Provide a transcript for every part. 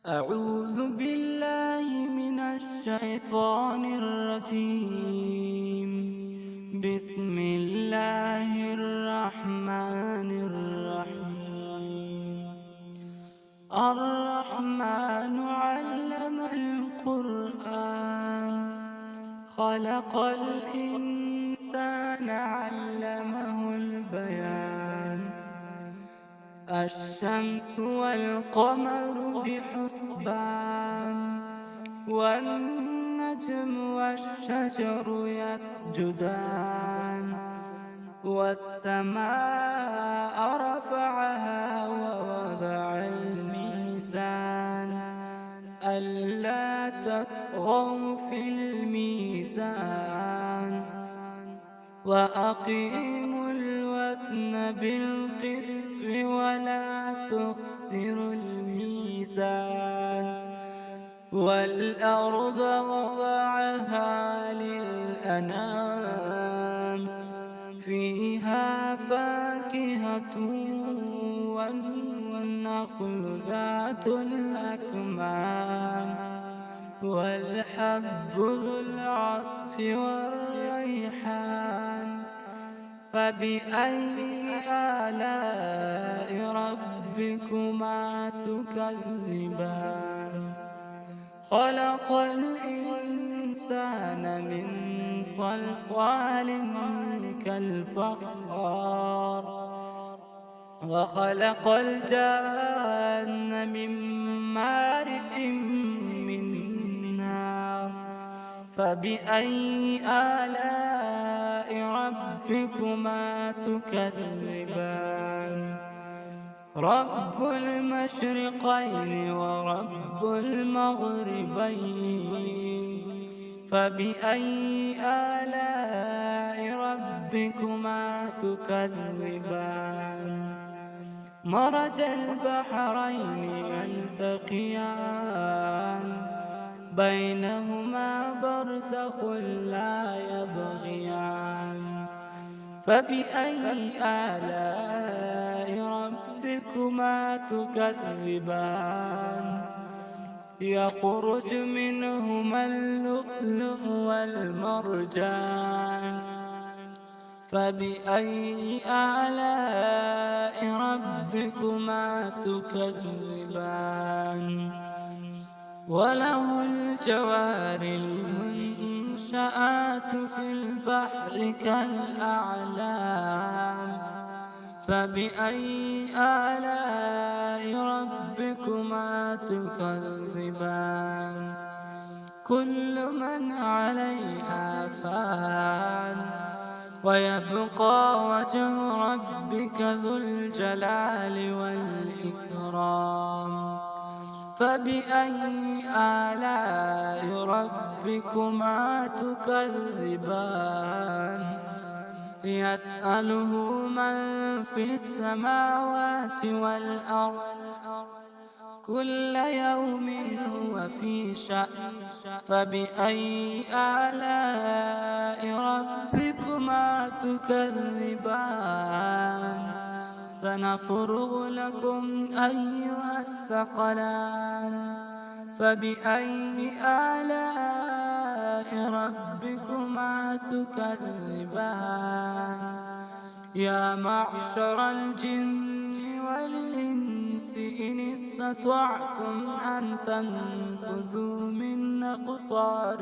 أعوذ بالله من الشيطان الرجيم. بسم الله الرحمن الرحيم. الرحمن علم القرآن، خلق الإنسان علمه البيان. الشمس والقمر بحسبان، والنجم والشجر يسجدان. والسماء رفعها ووضع الميزان، ألا تطغوا في الميزان. وأقيموا الوزن بالقسط ولا تخسروا الميزان. والأرض وضعها للأنام، فيها فاكهة والنخل ذات الأكمام، والحب ذو العصف والريحان. فبأي آلاء ربكما تكذبان؟ خلق الإنسان من صلصال كالفخار، وخلق الجان من مارج من نار. فبأي آلاء ربكما تكذبان؟ رب المشرقين ورب المغربين. فبأي آلاء ربكما تكذبان؟ مرج البحرين يلتقيان، بينهما برزخ لا يبغيان. فبأي آلاء ربكما تكذبان؟ يخرج منهما اللؤلؤ والمرجان. فبأي آلاء ربكما تكذبان؟ وله الجوار المنشآت في البحر كالأعلام. فبأي آلاء ربكما تكذبان؟ كل من عليها فان، ويبقى وجه ربك ذو الجلال والإكرام. فبأي آلاء ربكما تكذبان؟ يسأله من في السماوات والأرض، كل يوم هو في شأن. فبأي آلاء ربكما تكذبان؟ سنفرغ لكم أيها الثقلان. فبأي آلاء ربكما تكذبان؟ يا معشر الجن والإنس إن استطعتم أن تنفذوا من أقطار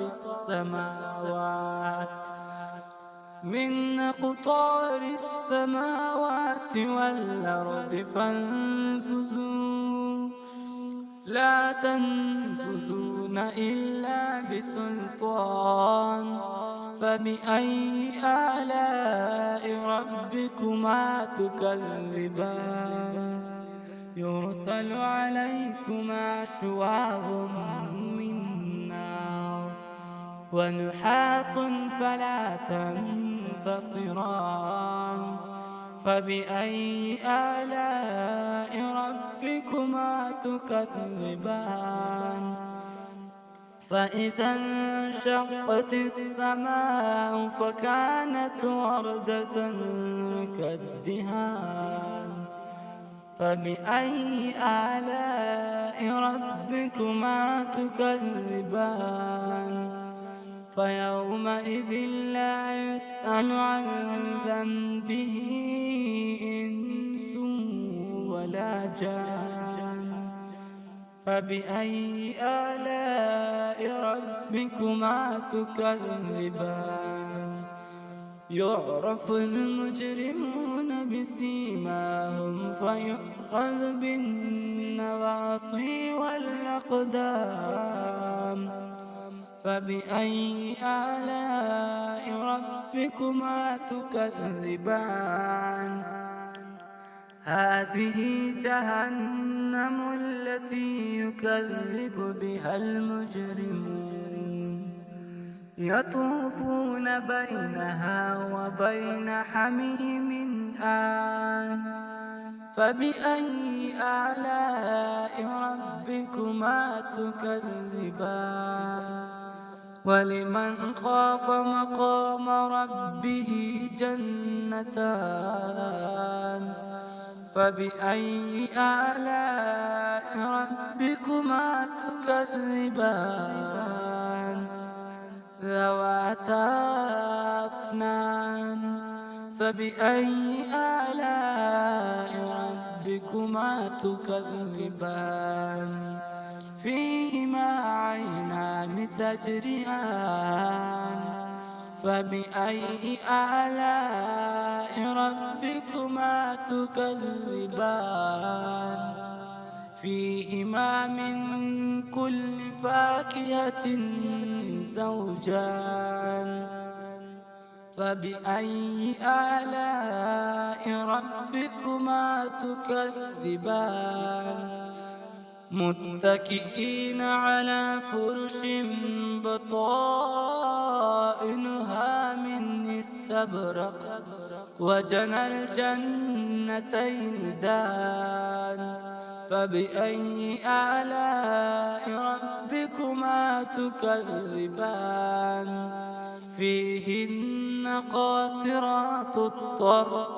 السماوات والأرض فانفذوا، لا تنفذون إلا بسلطان. فبأي آلاء ربكما تكذبان؟ يرسل عليكما شواظ من نار، ونحاس فلا تنتصران. فبأي آلاء ربكما تكذبان؟ فإذا انشقت السماء فكانت وردة كالدهان. فبأي آلاء ربكما تكذبان فيومئذ لا يسأل عن ذنبه إنس ولا جان فبأي آلاء ربكما تكذبان يعرف المجرمون بسيماهم فيؤخذ بالنواصي والأقدام فبأي آلاء ربكما تكذبان هذه جهنم التي يكذب بها المجرمون يطوفون بينها وبين حميم آن فبأي آلاء ربكما تكذبان ولمن خاف مقام ربه جنتان فبأي آلاء ربكما تكذبان ذواتا أفنان فبأي آلاء ربكما تكذبان فيهما عينان تجريان فبأي آلاء ربكما تكذبان فيهما من كل فاكهة زوجان فبأي آلاء ربكما تكذبان متكئين على فرش بطائنها من استبرق وجنى الجنتين دان فبأي آلاء ربكما تكذبان فيهن قاصرات الطرف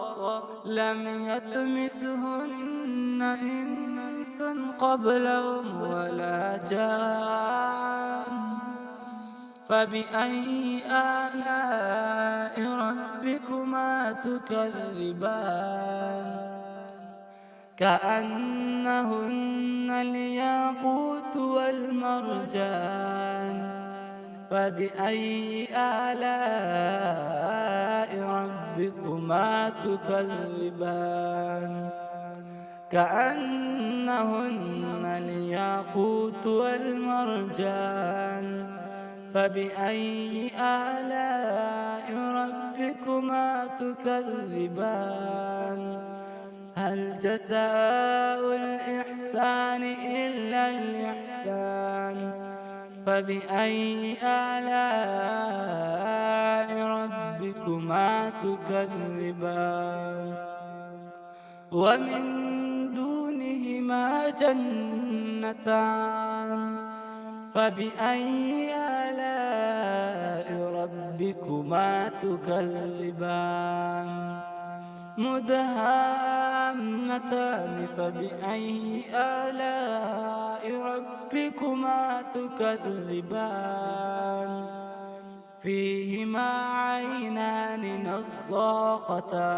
لم يطمثهن إنس قبلهم ولا جان فبأي آلاء ربكما تكذبان كأنهن الياقوت والمرجان فبأي آلاء ربكما تكذبان كأنهن الياقوت والمرجان فبأي آلاء ربكما تكذبان هل جزاء الإحسان إلا الإحسان فبأي آلاء ربكما تكذبان ومن دونهما جنتان فبأي آلاء ربكما تكذبان مدهامتان فبأي آلاء ربكما تكذبان فيهما عينان نضاختان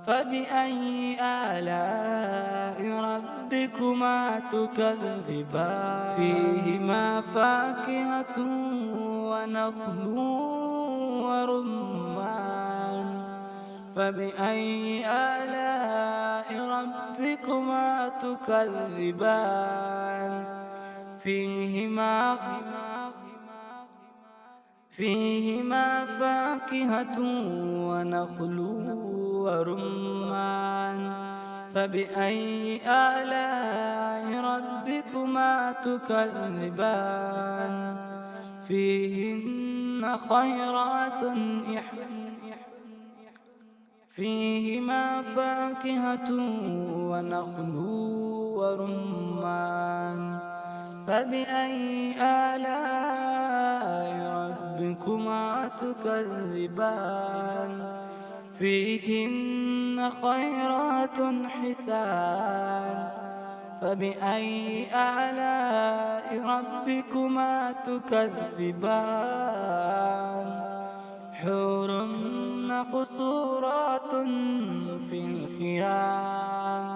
فبأي آلاء ربكما تكذبان فيهما فاكهة ونخل ورمان فبأي آلاء ربكما تكذبان فيهما فاكهة ونخل ورمان فبأي آلاء ربكما تكذبان فيهن خيرات فيهما فاكهة ونخل ورمان فبأي آلاء ربكما تكذبان فيهن خيرات حسان. فبأي آلاء ربكما تكذبان؟ حور مقصورات في الخيام.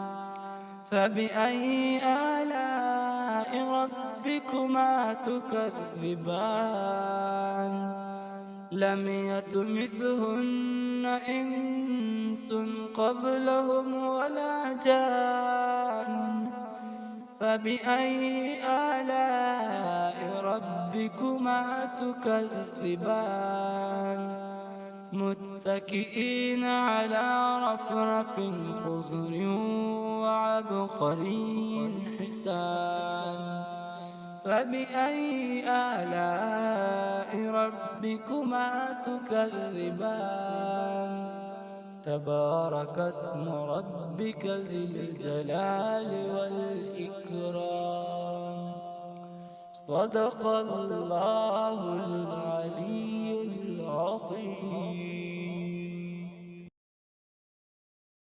فبأي آلاء ربكما تكذبان؟ لم يطمثهن إنس قبلهم ولا جان. فبأي آلاء ربكما تكذبان؟ متكئين على رفرف خضر وعبقري حسان. فبأي آلاء ربكما تكذبان؟ تبارك اسم ربك ذي الجلال والإكرام. صدق الله العظيم.